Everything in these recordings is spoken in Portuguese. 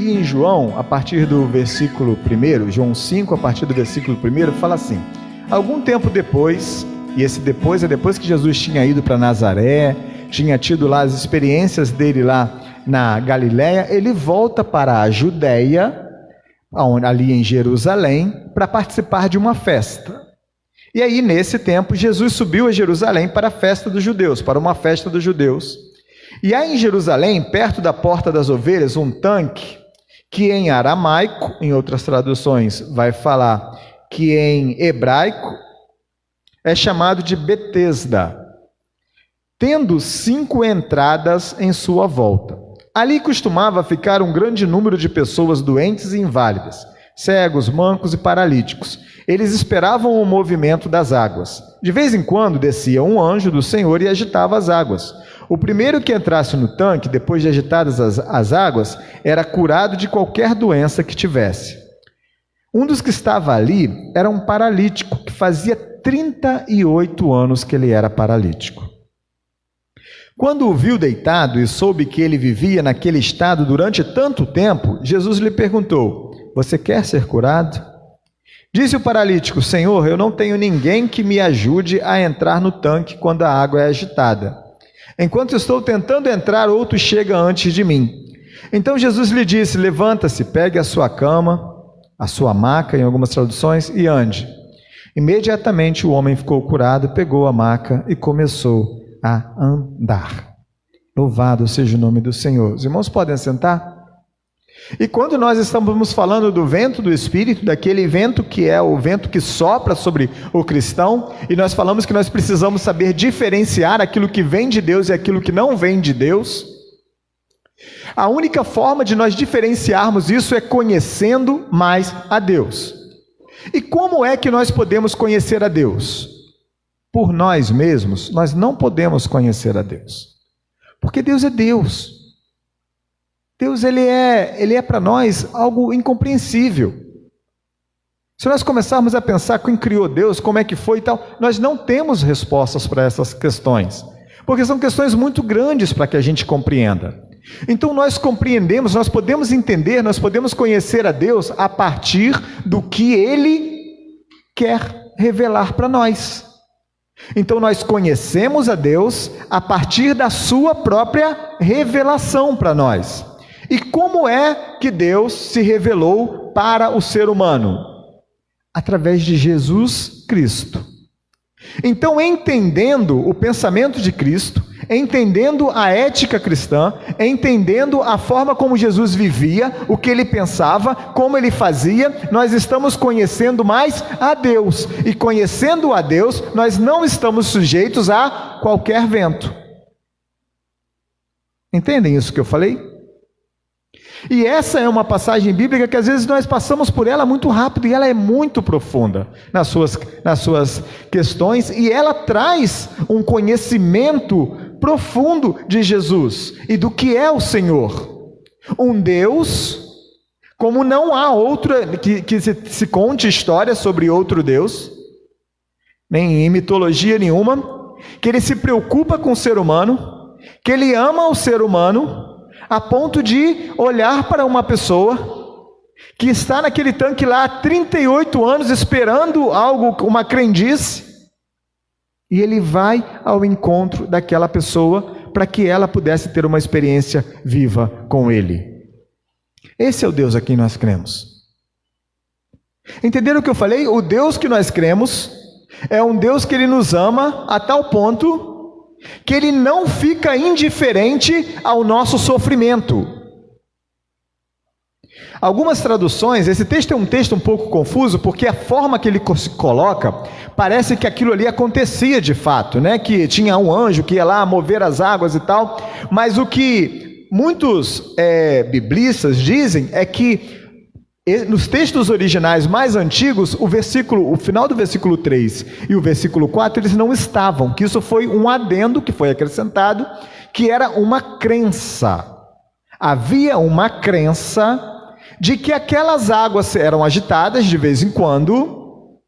E em João, a partir do versículo 1, João 5, a partir do versículo 1, fala assim: algum tempo depois, e esse depois é depois que Jesus tinha ido para Nazaré, tinha tido lá as experiências dele lá na Galiléia, ele volta para a Judéia, ali em Jerusalém, para participar de uma festa. E aí, nesse tempo, Jesus subiu a Jerusalém para a festa dos judeus, para uma festa dos judeus. E há em Jerusalém, perto da Porta das Ovelhas, um tanque, que em aramaico, em outras traduções vai falar que em hebraico, é chamado de Betesda, tendo 5 entradas em sua volta. Ali costumava ficar um grande número de pessoas doentes e inválidas, cegos, mancos e paralíticos. Eles esperavam o movimento das águas. De vez em quando descia um anjo do Senhor e agitava as águas. O primeiro que entrasse no tanque, depois de agitadas as águas, era curado de qualquer doença que tivesse. Um dos que estava ali era um paralítico, que fazia 38 anos que ele era paralítico. Quando o viu deitado e soube que ele vivia naquele estado durante tanto tempo, Jesus lhe perguntou: você quer ser curado? Disse o paralítico: Senhor, eu não tenho ninguém que me ajude a entrar no tanque quando a água é agitada. Enquanto estou tentando entrar, outro chega antes de mim. Então Jesus lhe disse: levanta-se, pegue a sua cama, a sua maca, em algumas traduções, e ande. Imediatamente o homem ficou curado, pegou a maca e começou a andar. Louvado seja o nome do Senhor. Os irmãos podem sentar? E quando nós estamos falando do vento do Espírito, daquele vento que é o vento que sopra sobre o cristão, e nós falamos que nós precisamos saber diferenciar aquilo que vem de Deus e aquilo que não vem de Deus, a única forma de nós diferenciarmos isso é conhecendo mais a Deus. E como é que nós podemos conhecer a Deus? Por nós mesmos, nós não podemos conhecer a Deus, porque Deus é Deus. Deus, ele é para nós algo incompreensível. Se nós começarmos a pensar quem criou Deus, como é que foi e tal, nós não temos respostas para essas questões, porque são questões muito grandes para que a gente compreenda. Então nós compreendemos, nós podemos entender, nós podemos conhecer a Deus a partir do que Ele quer revelar para nós. Então nós conhecemos a Deus a partir da sua própria revelação para nós. E como é que Deus se revelou para o ser humano? Através de Jesus Cristo. Então, entendendo o pensamento de Cristo, entendendo a ética cristã, entendendo a forma como Jesus vivia, o que ele pensava, como ele fazia, nós estamos conhecendo mais a Deus. E conhecendo a Deus, nós não estamos sujeitos a qualquer vento. Entendem isso que eu falei? E essa é uma passagem bíblica que às vezes nós passamos por ela muito rápido, e ela é muito profunda nas suas questões, e ela traz um conhecimento profundo de Jesus e do que é o Senhor. Um Deus, como não há outro, que se conte história sobre outro Deus, nem em mitologia nenhuma, que ele se preocupa com o ser humano, que ele ama o ser humano, a ponto de olhar para uma pessoa que está naquele tanque lá há 38 anos esperando algo, uma crendice, e ele vai ao encontro daquela pessoa para que ela pudesse ter uma experiência viva com ele. Esse é o Deus a quem nós cremos. Entenderam o que eu falei? O Deus que nós cremos é um Deus que ele nos ama a tal ponto que ele não fica indiferente ao nosso sofrimento. Algumas traduções, esse texto é um texto um pouco confuso, porque a forma que ele se coloca, parece que aquilo ali acontecia de fato, né? Que tinha um anjo que ia lá mover as águas e tal, mas o que muitos biblistas dizem é que nos textos originais mais antigos, o final do versículo 3 e o versículo 4, eles não estavam, que isso foi um adendo que foi acrescentado, que era uma crença. Havia uma crença de que aquelas águas eram agitadas de vez em quando,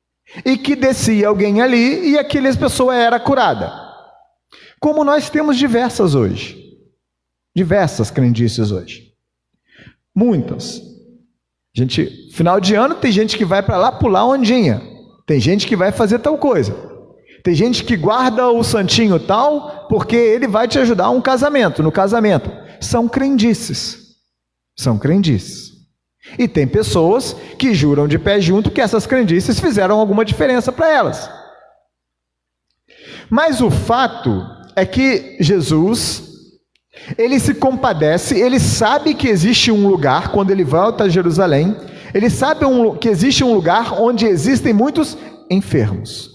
e que descia alguém ali e aquela pessoa era curada. Como nós temos diversas crendices hoje. Muitas. Final de ano tem gente que vai para lá pular ondinha. Tem gente que vai fazer tal coisa. Tem gente que guarda o santinho tal porque ele vai te ajudar no casamento. São crendices. São crendices. E tem pessoas que juram de pé junto que essas crendices fizeram alguma diferença para elas. Mas o fato é que Jesus, ele se compadece, ele sabe que existe um lugar, quando ele volta a Jerusalém, ele sabe que existe um lugar onde existem muitos enfermos.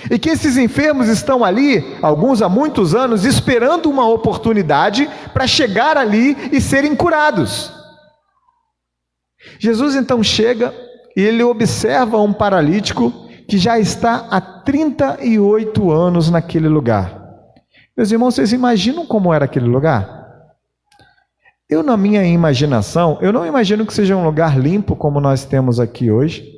E que esses enfermos estão ali, alguns há muitos anos, esperando uma oportunidade para chegar ali e serem curados. Jesus então chega e ele observa um paralítico que já está há 38 anos naquele lugar. Meus irmãos, vocês imaginam como era aquele lugar? Eu, na minha imaginação, eu não imagino que seja um lugar limpo como nós temos aqui hoje.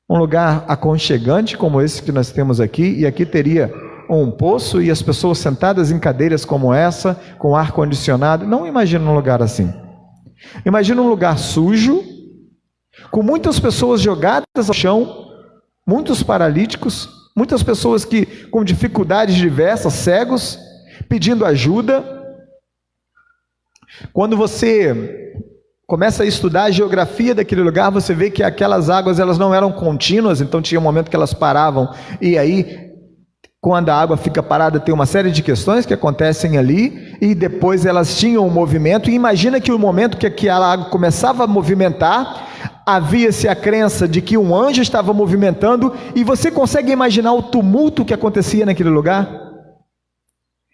Um lugar aconchegante como esse que nós temos aqui, e aqui teria um poço e as pessoas sentadas em cadeiras como essa, com ar-condicionado. Não imagino um lugar assim. Imagino um lugar sujo, com muitas pessoas jogadas ao chão, muitos paralíticos, muitas pessoas com dificuldades diversas, cegos, pedindo ajuda. Quando você começa a estudar a geografia daquele lugar, você vê que aquelas águas elas não eram contínuas, então tinha um momento que elas paravam, e aí, quando a água fica parada, tem uma série de questões que acontecem ali, e depois elas tinham um movimento, e imagina que o momento que aquela água começava a movimentar, havia-se a crença de que um anjo estava movimentando, e você consegue imaginar o tumulto que acontecia naquele lugar?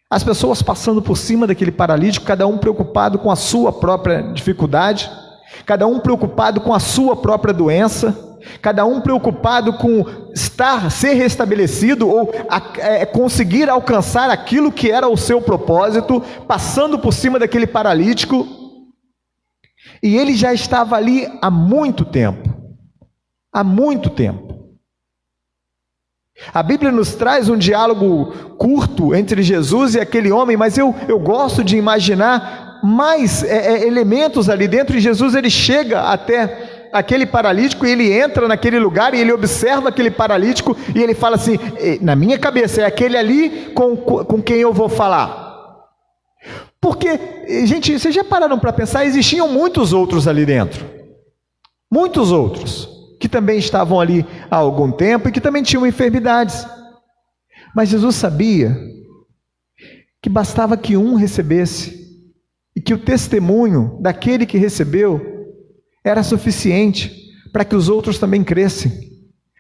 As pessoas passando por cima daquele paralítico, cada um preocupado com a sua própria dificuldade, cada um preocupado com a sua própria doença, cada um preocupado com ser restabelecido ou conseguir alcançar aquilo que era o seu propósito, passando por cima daquele paralítico, e ele já estava ali há muito tempo. A Bíblia nos traz um diálogo curto entre Jesus e aquele homem, mas eu gosto de imaginar mais elementos ali dentro. E Jesus ele chega até aquele paralítico, e ele entra naquele lugar e ele observa aquele paralítico e ele fala assim: na minha cabeça é aquele ali com quem eu vou falar. Porque, gente, vocês já pararam para pensar, existiam muitos outros ali dentro, muitos outros que também estavam ali há algum tempo e que também tinham enfermidades. Mas Jesus sabia que bastava que um recebesse, e que o testemunho daquele que recebeu era suficiente para que os outros também crescem,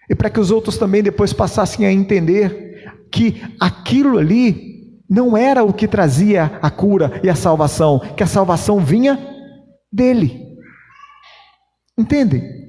e para que os outros também depois passassem a entender que aquilo ali não era o que trazia a cura e a salvação, que a salvação vinha dele. Entendem?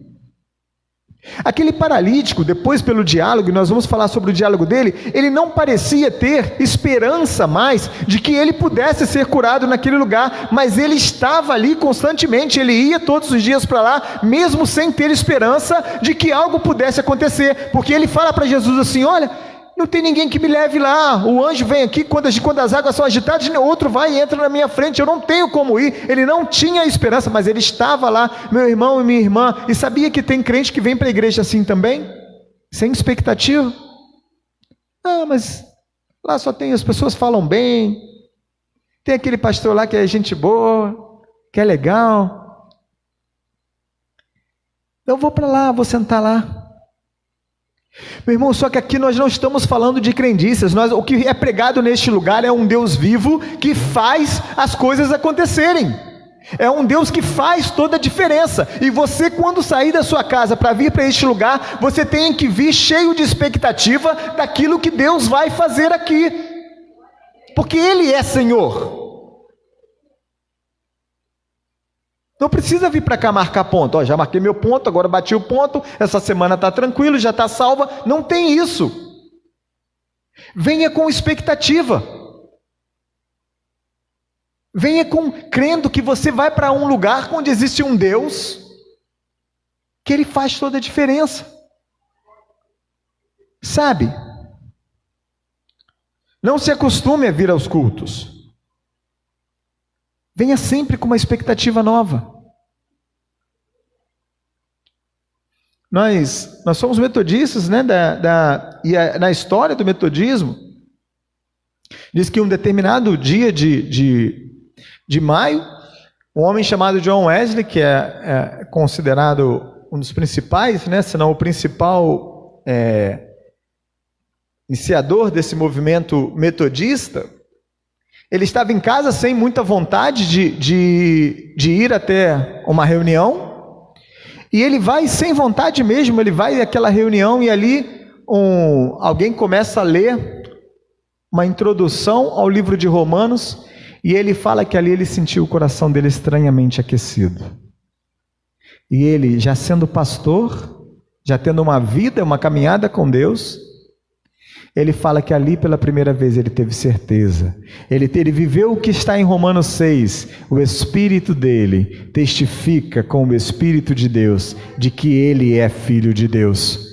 Aquele paralítico, depois pelo diálogo, e nós vamos falar sobre o diálogo dele, ele não parecia ter esperança mais de que ele pudesse ser curado naquele lugar, mas ele estava ali constantemente, ele ia todos os dias para lá, mesmo sem ter esperança de que algo pudesse acontecer, porque ele fala para Jesus assim: olha, não tem ninguém que me leve lá, o anjo vem aqui, quando as águas são agitadas, outro vai e entra na minha frente, eu não tenho como ir. Ele não tinha esperança, mas ele estava lá, meu irmão e minha irmã, e sabia que tem crente que vem para a igreja assim também, sem expectativa. Mas lá só tem, as pessoas falam bem, tem aquele pastor lá que é gente boa, que é legal, eu vou para lá, vou sentar lá. Meu irmão, só que aqui nós não estamos falando de crendices, o que é pregado neste lugar é um Deus vivo que faz as coisas acontecerem, é um Deus que faz toda a diferença, e você, quando sair da sua casa para vir para este lugar, você tem que vir cheio de expectativa daquilo que Deus vai fazer aqui, porque Ele é Senhor. Não precisa vir para cá marcar ponto. Já marquei meu ponto, agora bati o ponto, essa semana está tranquilo, já está salva. Não tem isso. Venha com expectativa. Venha crendo que você vai para um lugar onde existe um Deus, que Ele faz toda a diferença. Sabe? Não se acostume a vir aos cultos. Venha sempre com uma expectativa nova. Nós somos metodistas, né? Na história do metodismo, diz que um determinado dia de maio, um homem chamado John Wesley, que é considerado um dos principais, né? Se não o principal iniciador desse movimento metodista, ele estava em casa sem muita vontade de ir até uma reunião, e ele vai sem vontade mesmo, ele vai àquela reunião e ali alguém começa a ler uma introdução ao livro de Romanos, e ele fala que ali ele sentiu o coração dele estranhamente aquecido. E ele, já sendo pastor, já tendo uma vida, uma caminhada com Deus, ele fala que ali pela primeira vez ele teve certeza. Ele viveu o que está em Romanos 6. O Espírito dele testifica com o Espírito de Deus de que ele é filho de Deus.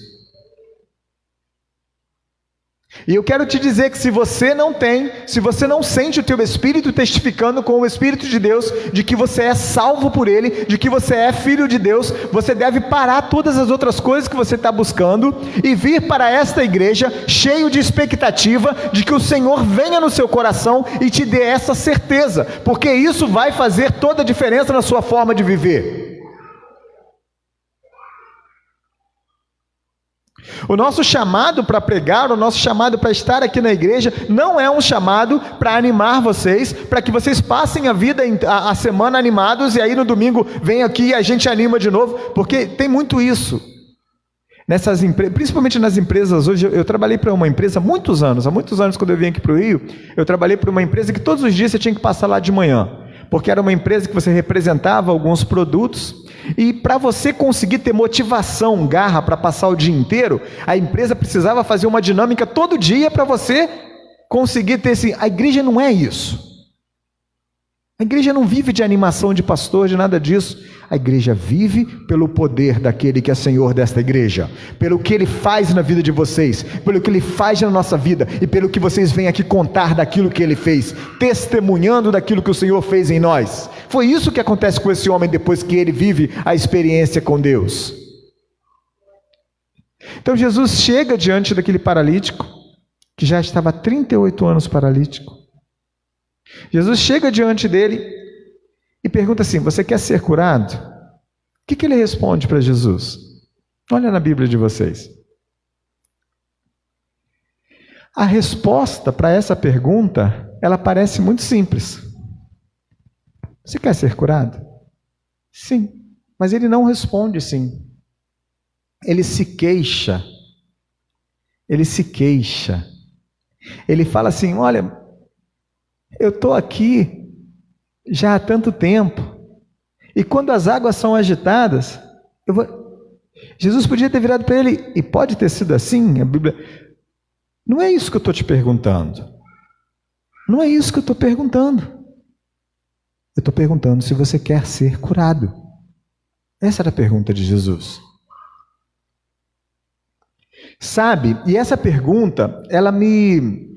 E eu quero te dizer que se você não sente o teu Espírito testificando com o Espírito de Deus, de que você é salvo por Ele, de que você é filho de Deus, você deve parar todas as outras coisas que você está buscando e vir para esta igreja cheio de expectativa de que o Senhor venha no seu coração e te dê essa certeza, porque isso vai fazer toda a diferença na sua forma de viver. O nosso chamado para pregar, o nosso chamado para estar aqui na igreja, não é um chamado para animar vocês, para que vocês passem a semana animados e aí no domingo vem aqui e a gente anima de novo, porque tem muito isso. Principalmente nas empresas hoje, eu trabalhei para uma empresa há muitos anos quando eu vim aqui para o Rio, eu trabalhei para uma empresa que todos os dias você tinha que passar lá de manhã, porque era uma empresa que você representava alguns produtos, e para você conseguir ter motivação, garra para passar o dia inteiro, a empresa precisava fazer uma dinâmica todo dia para você conseguir ter assim. A igreja não é isso. A igreja não vive de animação de pastor, de nada disso. A igreja vive pelo poder daquele que é Senhor desta igreja, pelo que Ele faz na vida de vocês, pelo que Ele faz na nossa vida e pelo que vocês vêm aqui contar daquilo que Ele fez, testemunhando daquilo que o Senhor fez em nós. Foi isso que acontece com esse homem depois que ele vive a experiência com Deus. Então Jesus chega diante daquele paralítico, que já estava há 38 anos paralítico. Jesus chega diante dele e pergunta assim: você quer ser curado? O que ele responde para Jesus? Olha na Bíblia de vocês. A resposta para essa pergunta, ela parece muito simples. Você quer ser curado? Sim. Mas ele não responde sim. Ele se queixa. Ele se queixa. Ele fala assim: olha, eu estou aqui já há tanto tempo, e quando as águas são agitadas, Jesus podia ter virado para ele, e pode ter sido assim, a Bíblia. Não é isso que eu estou te perguntando. Não é isso que eu estou perguntando. Eu estou perguntando se você quer ser curado. Essa era a pergunta de Jesus. Sabe, e essa pergunta, ela me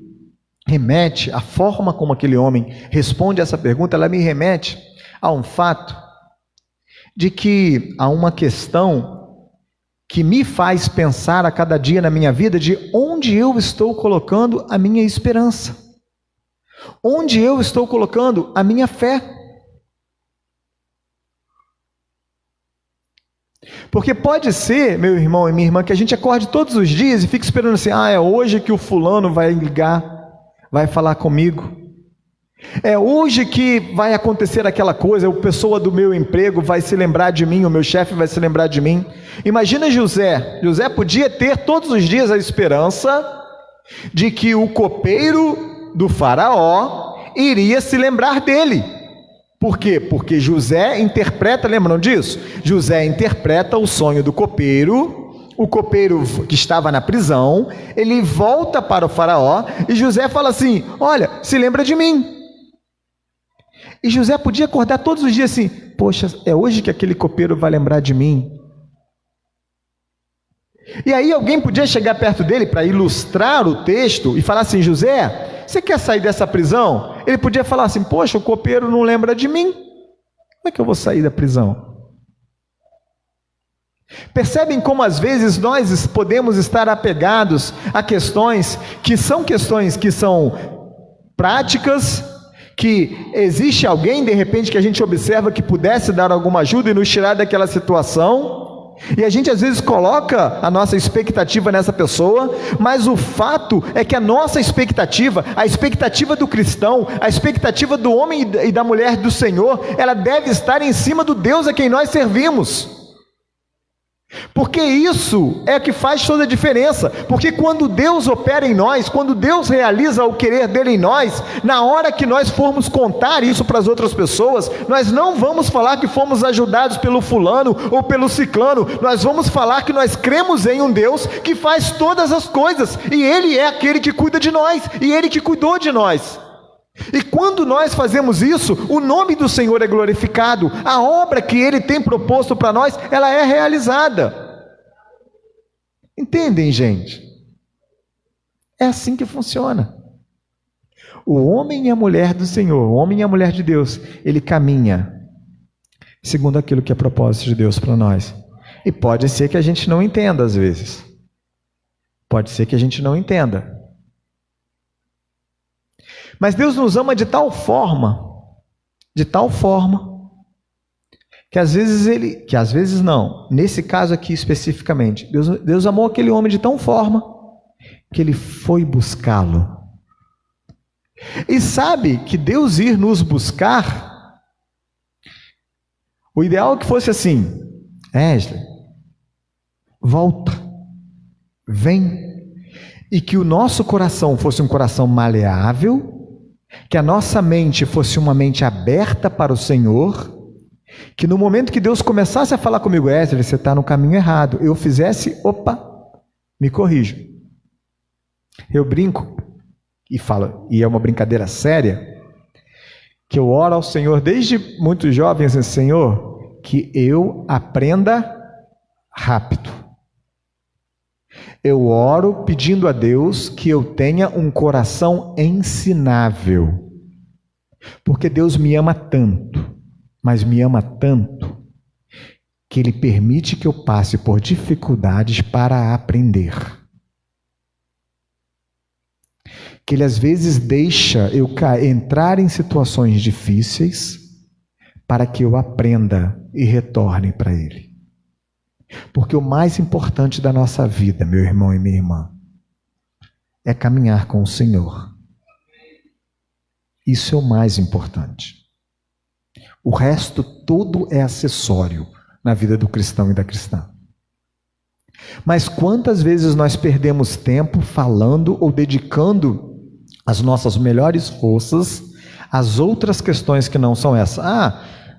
remete, a forma como aquele homem responde essa pergunta, ela me remete a um fato de que há uma questão que me faz pensar a cada dia na minha vida de onde eu estou colocando a minha esperança, onde eu estou colocando a minha fé. Porque pode ser, meu irmão e minha irmã, que a gente acorde todos os dias e fique esperando assim: é hoje que o fulano vai ligar, vai falar comigo. É hoje que vai acontecer aquela coisa, a pessoa do meu emprego vai se lembrar de mim, o meu chefe vai se lembrar de mim. Imagina José. José podia ter todos os dias a esperança de que o copeiro do faraó iria se lembrar dele. Por quê? Porque José interpreta, lembram disso? José interpreta o sonho do copeiro. O copeiro que estava na prisão, ele volta para o faraó e José fala assim: olha, se lembra de mim. E José podia acordar todos os dias assim: poxa, é hoje que aquele copeiro vai lembrar de mim. E aí alguém podia chegar perto dele para ilustrar o texto e falar assim: José, você quer sair dessa prisão? Ele podia falar assim: poxa, o copeiro não lembra de mim, como é que eu vou sair da prisão? Percebem como às vezes nós podemos estar apegados a questões que são práticas, que existe alguém de repente que a gente observa que pudesse dar alguma ajuda e nos tirar daquela situação, e a gente às vezes coloca a nossa expectativa nessa pessoa, mas o fato é que a nossa expectativa, a expectativa do cristão, a expectativa do homem e da mulher do Senhor, ela deve estar em cima do Deus a quem nós servimos. Porque isso é que faz toda a diferença. Porque quando Deus opera em nós, quando Deus realiza o querer dele em nós, na hora que nós formos contar isso para as outras pessoas, nós não vamos falar que fomos ajudados pelo fulano ou pelo ciclano, nós vamos falar que nós cremos em um Deus que faz todas as coisas, e Ele é aquele que cuida de nós, e Ele que cuidou de nós. E quando nós fazemos isso, o nome do Senhor é glorificado, a obra que Ele tem proposto para nós, ela é realizada. Entendem, gente? É assim que funciona. O homem e a mulher do Senhor, o homem e a mulher de Deus, ele caminha segundo aquilo que é propósito de Deus para nós. E pode ser que a gente não entenda às vezes. Pode ser que a gente não entenda. Mas Deus nos ama de tal forma, que às vezes não, nesse caso aqui especificamente, Deus amou aquele homem de tal forma, que Ele foi buscá-lo. E sabe que Deus ir nos buscar, o ideal é que fosse assim: Wesley, volta, vem, e que o nosso coração fosse um coração maleável, que a nossa mente fosse uma mente aberta para o Senhor, que no momento que Deus começasse a falar comigo: Wesley, você está no caminho errado, eu fizesse, opa, me corrijo. Eu brinco e falo, e é uma brincadeira séria, que eu oro ao Senhor desde muito jovem, assim: Senhor, que eu aprenda rápido. Eu oro pedindo a Deus que eu tenha um coração ensinável, porque Deus me ama tanto, mas me ama tanto, que Ele permite que eu passe por dificuldades para aprender. Que Ele às vezes deixa eu entrar em situações difíceis, para que eu aprenda e retorne para Ele. Porque o mais importante da nossa vida, meu irmão e minha irmã, é caminhar com o Senhor. Isso é o mais importante. O resto todo é acessório na vida do cristão e da cristã. Mas quantas vezes nós perdemos tempo falando ou dedicando as nossas melhores forças às outras questões que não são essas?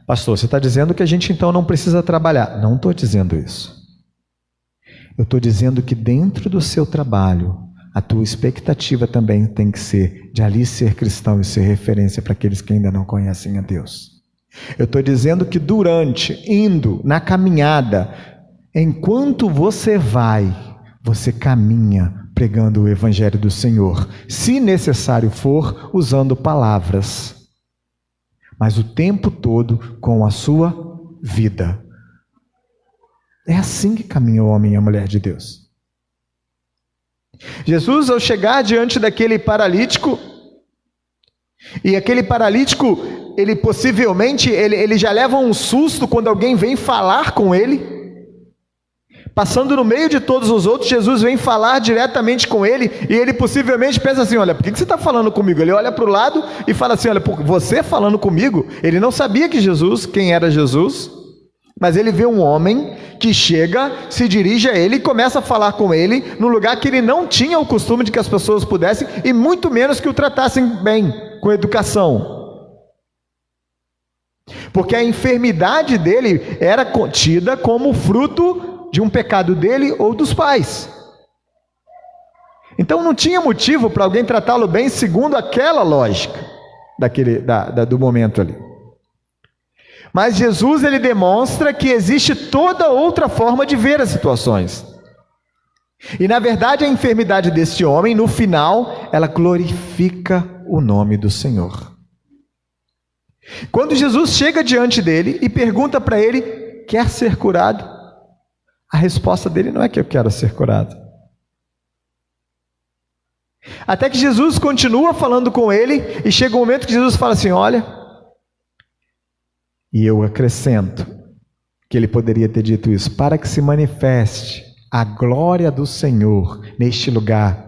Pastor, você está dizendo que a gente então não precisa trabalhar. Não estou dizendo isso. Eu estou dizendo que dentro do seu trabalho, a tua expectativa também tem que ser de ali ser cristão e ser referência para aqueles que ainda não conhecem a Deus. Eu estou dizendo que indo na caminhada, enquanto você você caminha pregando o Evangelho do Senhor, se necessário for, usando palavras, mas o tempo todo com a sua vida. É assim que caminha o homem e a mulher de Deus. Jesus, ao chegar diante daquele paralítico, e aquele paralítico, ele possivelmente, ele já leva um susto quando alguém vem falar com ele. Passando no meio de todos os outros, Jesus vem falar diretamente com ele, e ele possivelmente pensa assim: olha, por que você está falando comigo? Ele olha para o lado e fala assim: olha, por você falando comigo? Ele não sabia quem era Jesus, mas ele vê um homem que chega, se dirige a ele e começa a falar com ele, num lugar que ele não tinha o costume de que as pessoas pudessem, e muito menos que o tratassem bem, com educação. Porque a enfermidade dele era tida como fruto de um pecado dele ou dos pais. Então não tinha motivo para alguém tratá-lo bem segundo aquela lógica do momento ali. Mas Jesus, ele demonstra que existe toda outra forma de ver as situações. E na verdade a enfermidade deste homem, no final, ela glorifica o nome do Senhor. Quando Jesus chega diante dele e pergunta para ele: quer ser curado? A resposta dele não é que eu quero ser curado. Até que Jesus continua falando com ele, e chega um momento que Jesus fala assim: olha, e eu acrescento que ele poderia ter dito isso, para que se manifeste a glória do Senhor neste lugar,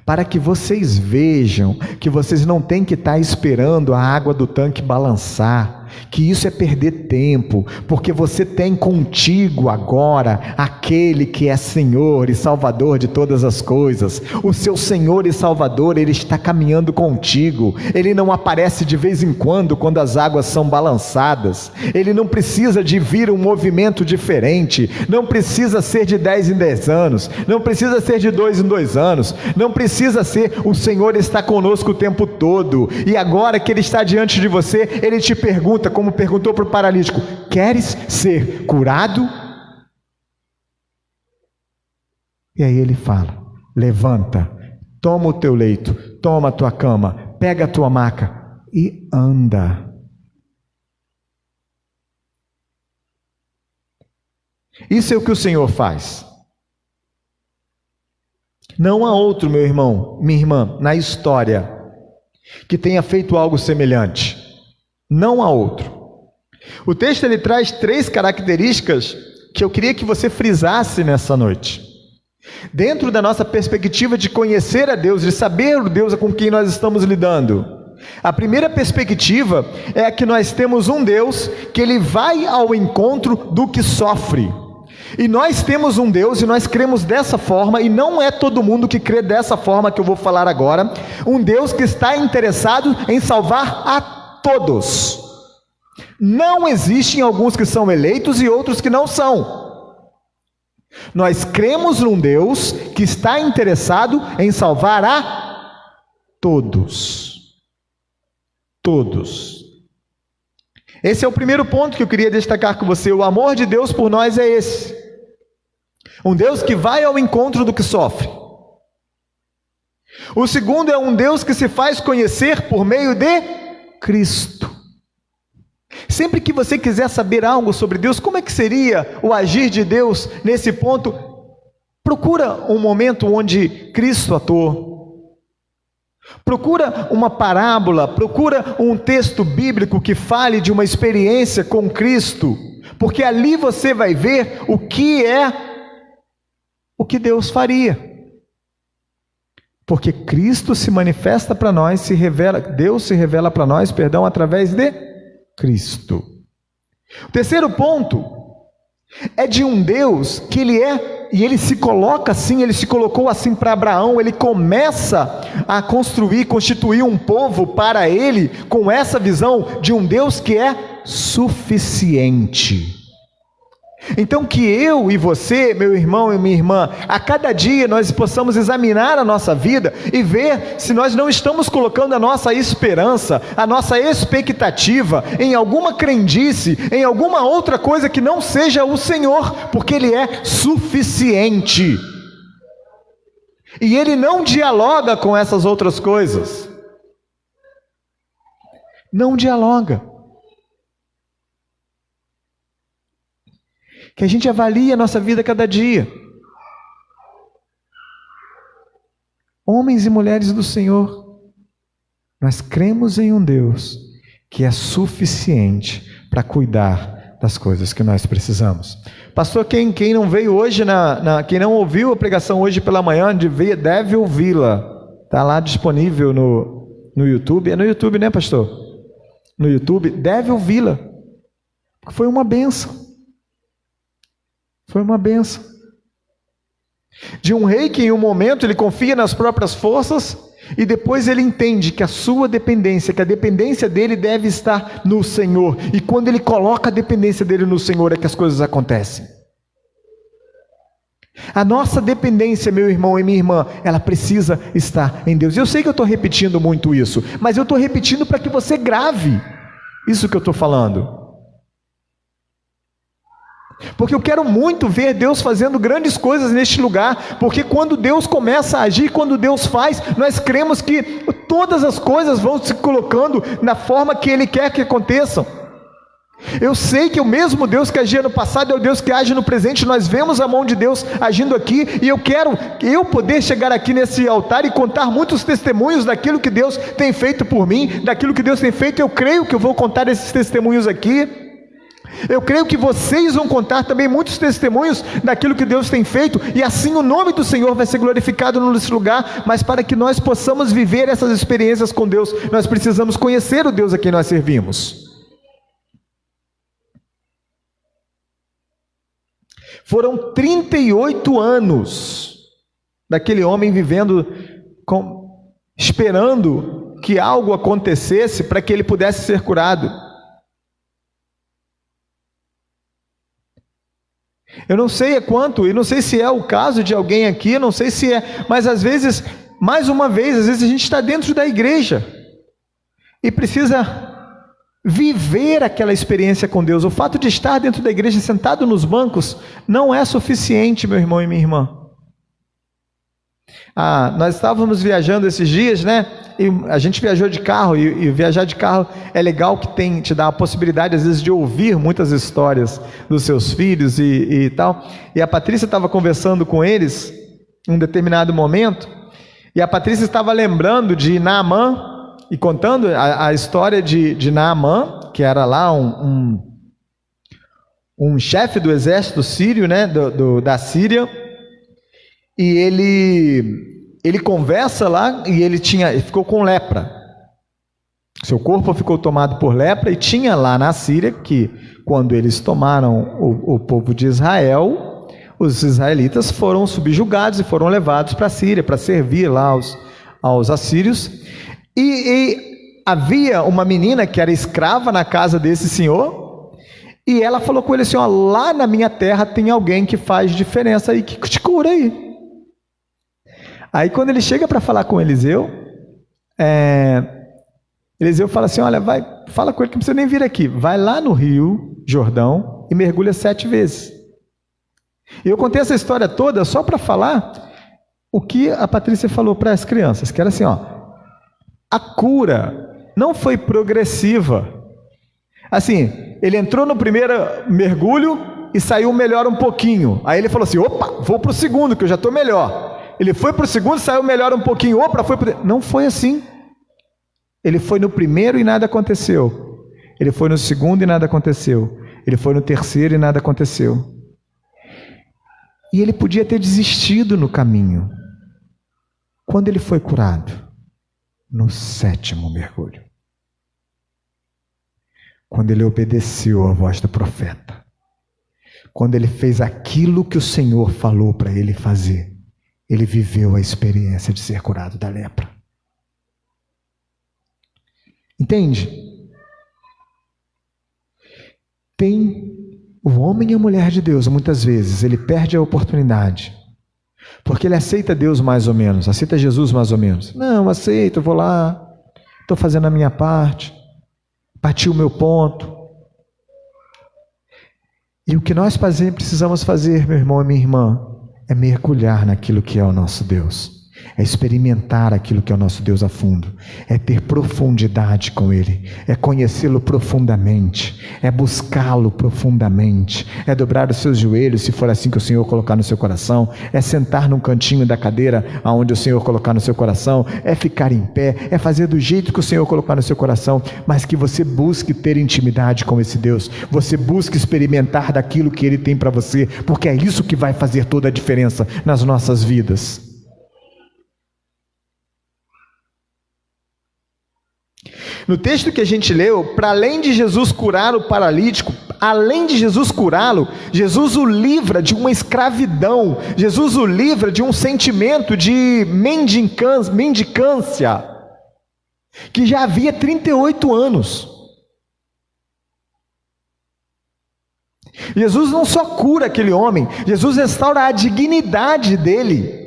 para que vocês vejam que vocês não têm que estar esperando a água do tanque balançar, que isso é perder tempo, porque você tem contigo agora aquele que é Senhor e Salvador de todas as coisas. O seu Senhor e Salvador, Ele está caminhando contigo. Ele não aparece de vez em quando as águas são balançadas. Ele não precisa de vir um movimento diferente, não precisa ser de 10 em 10 anos, não precisa ser de 2 em 2 anos, não precisa ser. O Senhor está conosco o tempo todo, e agora que Ele está diante de você, Ele te pergunta, como perguntou para o paralítico: queres ser curado? E aí ele fala: levanta, toma o teu leito, toma a tua cama, pega a tua maca e anda. Isso é o que o Senhor faz. Não há outro, meu irmão, minha irmã, na história que tenha feito algo semelhante. Não há outro. O texto ele traz 3 características que eu queria que você frisasse nessa noite. Dentro da nossa perspectiva de conhecer a Deus, de saber o Deus com quem nós estamos lidando. A primeira perspectiva é a que nós temos um Deus que Ele vai ao encontro do que sofre. E nós temos um Deus e nós cremos dessa forma, e não é todo mundo que crê dessa forma que eu vou falar agora. Um Deus que está interessado em salvar a todos. Não existem alguns que são eleitos e outros que não são. Nós cremos num Deus que está interessado em salvar a todos. Todos. Esse é o primeiro ponto que eu queria destacar com você. O amor de Deus por nós é esse. Um Deus que vai ao encontro do que sofre. O segundo é um Deus que se faz conhecer por meio de Cristo. Sempre que você quiser saber algo sobre Deus, como é que seria o agir de Deus nesse ponto, procura um momento onde Cristo atuou. Procura uma parábola, procura um texto bíblico que fale de uma experiência com Cristo, porque ali você vai ver o que Deus faria. Porque Cristo se manifesta para nós, Deus se revela para nós, através de Cristo. O terceiro ponto é de um Deus que Ele é, e Ele se coloca assim, Ele se colocou assim para Abraão. Ele começa a constituir um povo para Ele, com essa visão de um Deus que é suficiente. Então que eu e você, meu irmão e minha irmã, a cada dia nós possamos examinar a nossa vida e ver se nós não estamos colocando a nossa esperança, a nossa expectativa em alguma crendice, em alguma outra coisa que não seja o Senhor, porque Ele é suficiente. E Ele não dialoga com essas outras coisas. Não dialoga. Que a gente avalie a nossa vida cada dia. Homens e mulheres do Senhor, nós cremos em um Deus que é suficiente para cuidar das coisas que nós precisamos. Pastor, quem não veio hoje, quem não ouviu a pregação hoje pela manhã, deve ouvi-la. Está lá disponível no YouTube. É no YouTube, né, pastor? No YouTube, deve ouvi-la. Foi uma bênção. Foi uma bênção. De um rei que em um momento ele confia nas próprias forças e depois ele entende que a sua dependência, que a dependência dele deve estar no Senhor. E quando ele coloca a dependência dele no Senhor é que as coisas acontecem. A nossa dependência, meu irmão e minha irmã, ela precisa estar em Deus. Eu sei que eu estou repetindo muito isso, mas eu estou repetindo para que você grave isso que eu estou falando. Porque eu quero muito ver Deus fazendo grandes coisas neste lugar, porque quando Deus começa a agir, quando Deus faz, nós cremos que todas as coisas vão se colocando na forma que Ele quer que aconteçam. Eu sei que o mesmo Deus que agia no passado é o Deus que age no presente. Nós vemos a mão de Deus agindo aqui, e eu quero poder chegar aqui nesse altar e contar muitos testemunhos daquilo que Deus tem feito por mim, daquilo que Deus tem feito. Eu creio que eu vou contar esses testemunhos aqui. Eu creio que vocês vão contar também muitos testemunhos daquilo que Deus tem feito, e assim o nome do Senhor vai ser glorificado nesse lugar. Mas para que nós possamos viver essas experiências com Deus, nós precisamos conhecer o Deus a quem nós servimos. Foram 38 anos daquele homem vivendo, esperando que algo acontecesse para que ele pudesse ser curado. Eu não sei quanto, e não sei se é o caso de alguém aqui, não sei se é, mas às vezes, mais uma vez, às vezes a gente está dentro da igreja e precisa viver aquela experiência com Deus. O fato de estar dentro da igreja, sentado nos bancos, não é suficiente, meu irmão e minha irmã. Nós estávamos viajando esses dias, né? E a gente viajou de carro, e viajar de carro é legal, que te dá a possibilidade às vezes de ouvir muitas histórias dos seus filhos e tal. E a Patrícia estava conversando com eles em um determinado momento, e a Patrícia estava lembrando de Naamã e contando a história de Naamã, que era lá um chefe do exército sírio, né? Da Síria. E ele conversa lá, e ele ficou com lepra. Seu corpo ficou tomado por lepra, e tinha lá na Síria, que quando eles tomaram o povo de Israel, os israelitas foram subjugados e foram levados para a Síria, para servir lá aos assírios. E havia uma menina que era escrava na casa desse senhor, e ela falou com ele assim: lá na minha terra tem alguém que faz diferença aí, que te cura aí. Aí quando ele chega para falar com Eliseu, Eliseu fala assim: olha, fala com ele que não precisa nem vir aqui, vai lá no Rio Jordão e mergulha 7 vezes. E eu contei essa história toda só para falar o que a Patrícia falou para as crianças, que era assim: a cura não foi progressiva. Assim, ele entrou no primeiro mergulho e saiu melhor um pouquinho. Aí ele falou assim: opa, vou para o segundo, que eu já estou melhor. Ele foi para o segundo, saiu melhor um pouquinho. Opa, não foi assim. Ele foi no primeiro e nada aconteceu. Ele foi no segundo e nada aconteceu. Ele foi no terceiro e nada aconteceu. E ele podia ter desistido no caminho. Quando ele foi curado? No 7º mergulho. Quando ele obedeceu à voz do profeta. Quando ele fez aquilo que o Senhor falou para ele fazer. Ele viveu a experiência de ser curado da lepra. Entende? Tem o homem e a mulher de Deus, muitas vezes, ele perde a oportunidade. Porque ele aceita Deus mais ou menos, aceita Jesus mais ou menos. Não, aceito, vou lá, estou fazendo a minha parte, bati o meu ponto. E o que nós precisamos fazer, meu irmão e minha irmã, é mergulhar naquilo que é o nosso Deus, é experimentar aquilo que é o nosso Deus a fundo, é ter profundidade com Ele, é conhecê-lo profundamente, é buscá-lo profundamente, é dobrar os seus joelhos, se for assim que o Senhor colocar no seu coração, é sentar num cantinho da cadeira aonde o Senhor colocar no seu coração, é ficar em pé, é fazer do jeito que o Senhor colocar no seu coração, mas que você busque ter intimidade com esse Deus, você busque experimentar daquilo que Ele tem para você, porque é isso que vai fazer toda a diferença nas nossas vidas. No texto que a gente leu, para além de Jesus curar o paralítico, além de Jesus curá-lo, Jesus o livra de uma escravidão, Jesus o livra de um sentimento de mendicância, que já havia 38 anos. Jesus não só cura aquele homem, Jesus restaura a dignidade dele.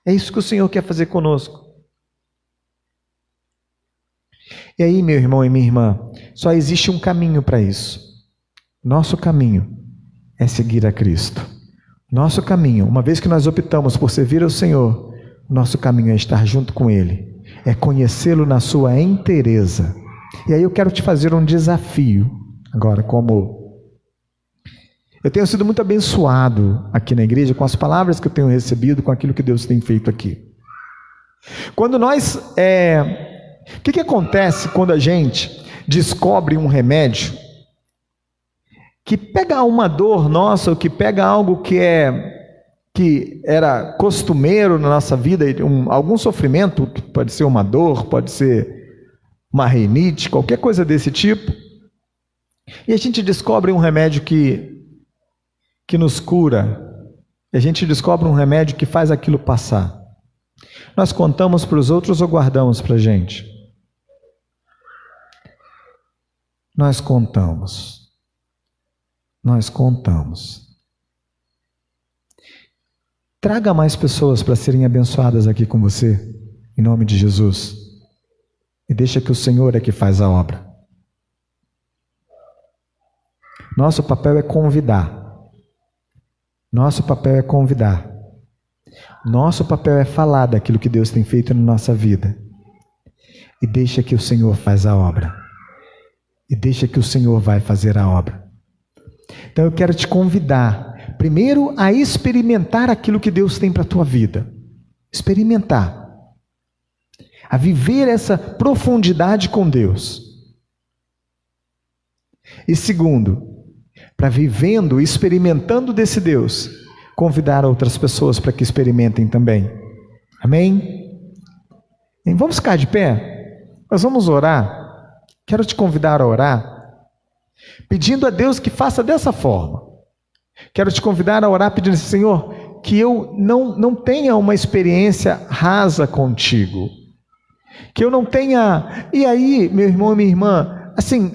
É isso que o Senhor quer fazer conosco. E aí, meu irmão e minha irmã, só existe um caminho para isso. Nosso caminho é seguir a Cristo. Nosso caminho, uma vez que nós optamos por servir ao Senhor, nosso caminho é estar junto com Ele, é conhecê-lo na sua inteireza. E aí eu quero te fazer um desafio, agora, como eu tenho sido muito abençoado aqui na igreja com as palavras que eu tenho recebido, com aquilo que Deus tem feito aqui. Quando nós, o que acontece quando a gente descobre um remédio que pega uma dor nossa, ou que pega algo que era costumeiro na nossa vida, algum sofrimento, pode ser uma dor, pode ser uma rinite, qualquer coisa desse tipo, e a gente descobre um remédio que nos cura, e a gente descobre um remédio que faz aquilo passar. Nós contamos para os outros ou guardamos para a gente? Nós contamos. Nós contamos. Traga mais pessoas para serem abençoadas aqui com você, em nome de Jesus. E deixa que o Senhor é que faz a obra. Nosso papel é convidar. Nosso papel é convidar. Nosso papel é falar daquilo que Deus tem feito na nossa vida. E deixa que o Senhor faz a obra. E deixa que o Senhor vai fazer a obra. Então eu quero te convidar, primeiro, a experimentar aquilo que Deus tem para a tua vida. Experimentar. A viver essa profundidade com Deus. E segundo, para vivendo, experimentando desse Deus, convidar outras pessoas para que experimentem também. Amém? E vamos ficar de pé? Nós vamos orar. Quero te convidar a orar, pedindo a Deus que faça dessa forma. Quero te convidar a orar pedindo assim: Senhor, que eu não tenha uma experiência rasa contigo. Que eu não tenha... E aí, meu irmão e minha irmã, assim,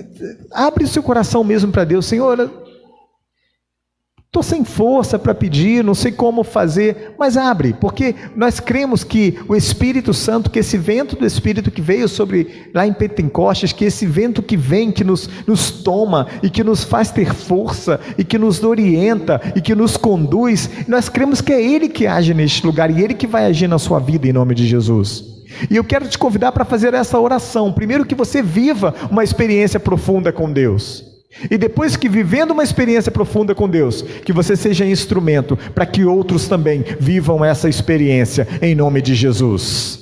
abre o seu coração mesmo para Deus. Senhor, estou sem força para pedir, não sei como fazer, mas abre, porque nós cremos que o Espírito Santo, que esse vento do Espírito que veio sobre lá em Pentecostes, que esse vento que vem, que nos toma e que nos faz ter força e que nos orienta e que nos conduz, nós cremos que é Ele que age neste lugar e Ele que vai agir na sua vida em nome de Jesus. E eu quero te convidar para fazer essa oração. Primeiro, que você viva uma experiência profunda com Deus. E depois que vivendo uma experiência profunda com Deus, que você seja instrumento para que outros também vivam essa experiência em nome de Jesus.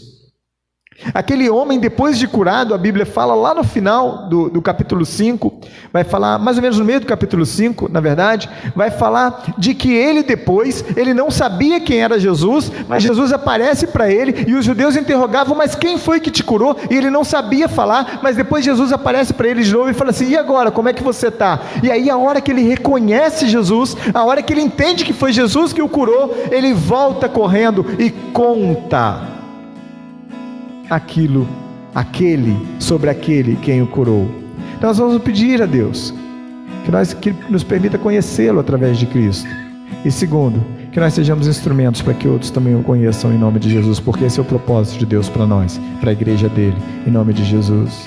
Aquele homem, depois de curado, a Bíblia fala lá no final do capítulo 5, vai falar, mais ou menos no meio do capítulo 5, na verdade, vai falar de que ele depois, ele não sabia quem era Jesus, mas Jesus aparece para ele, e os judeus interrogavam, mas quem foi que te curou? E ele não sabia falar, mas depois Jesus aparece para ele de novo e fala assim: e agora, como é que você está? E aí a hora que ele reconhece Jesus, a hora que ele entende que foi Jesus que o curou, ele volta correndo e conta sobre aquele quem o curou. Então nós vamos pedir a Deus que nos permita conhecê-lo através de Cristo. E segundo, que nós sejamos instrumentos para que outros também o conheçam em nome de Jesus, porque esse é o propósito de Deus para nós, para a igreja dele, em nome de Jesus.